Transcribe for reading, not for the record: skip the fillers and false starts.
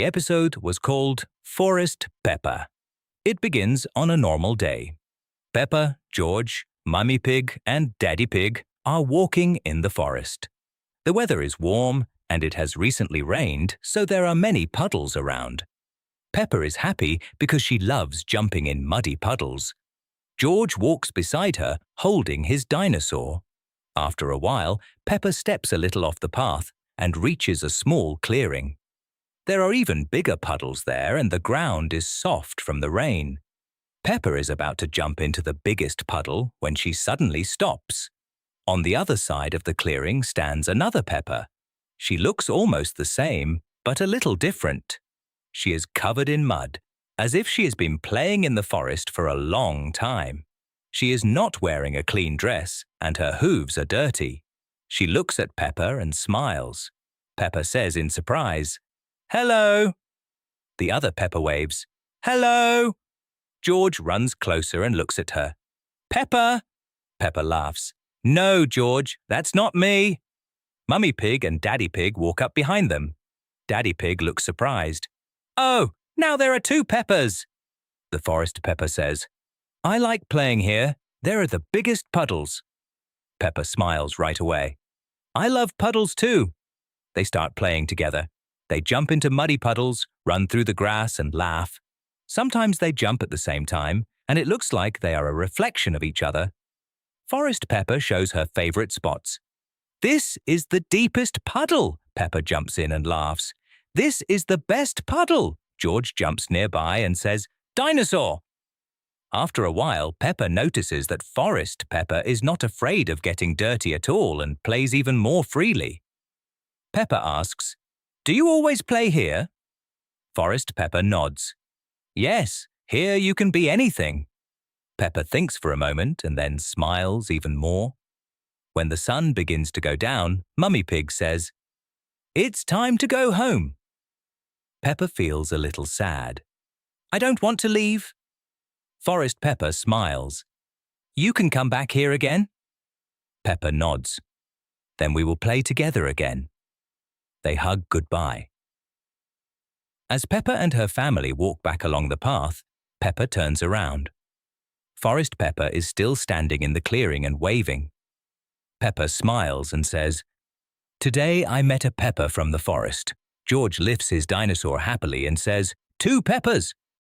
The episode was called Forest Peppa. It begins on a normal day. Peppa, George, Mummy Pig and Daddy Pig are walking in the forest. The weather is warm and it has recently rained, so there are many puddles around. Peppa is happy because she loves jumping in muddy puddles. George walks beside her, holding his dinosaur. After a while, Peppa steps a little off the path and reaches a small clearing. There are even bigger puddles there and the ground is soft from the rain. Peppa is about to jump into the biggest puddle when she suddenly stops. On the other side of the clearing stands another Peppa. She looks almost the same, but a little different. She is covered in mud, as if she has been playing in the forest for a long time. She is not wearing a clean dress and her hooves are dirty. She looks at Peppa and smiles. Peppa says in surprise, "Hello." The other Peppa waves, "Hello." George runs closer and looks at her. "Peppa!" Peppa laughs. "No, George, that's not me." Mummy Pig and Daddy Pig walk up behind them. Daddy Pig looks surprised. "Oh, now there are two Peppas." The Forest Peppa says, "I like playing here. There are the biggest puddles." Peppa smiles right away. "I love puddles too." They start playing together. They jump into muddy puddles, run through the grass and laugh. Sometimes they jump at the same time, and it looks like they are a reflection of each other. Forest Peppa shows her favorite spots. "This is the deepest puddle," Peppa jumps in and laughs. "This is the best puddle." George jumps nearby and says, "Dinosaur." After a while, Peppa notices that Forest Peppa is not afraid of getting dirty at all and plays even more freely. Peppa asks, "Do you always play here?" Forest Peppa nods. "Yes, here you can be anything." Peppa thinks for a moment and then smiles even more. When the sun begins to go down, Mummy Pig says, "It's time to go home." Peppa feels a little sad. "I don't want to leave." Forest Peppa smiles. "You can come back here again." Peppa nods. "Then we will play together again." They hug goodbye. As Peppa and her family walk back along the path, Peppa turns around. Forest Peppa is still standing in the clearing and waving. Peppa smiles and says, "Today I met a Peppa from the forest." George lifts his dinosaur happily and says, "Two Peppas!"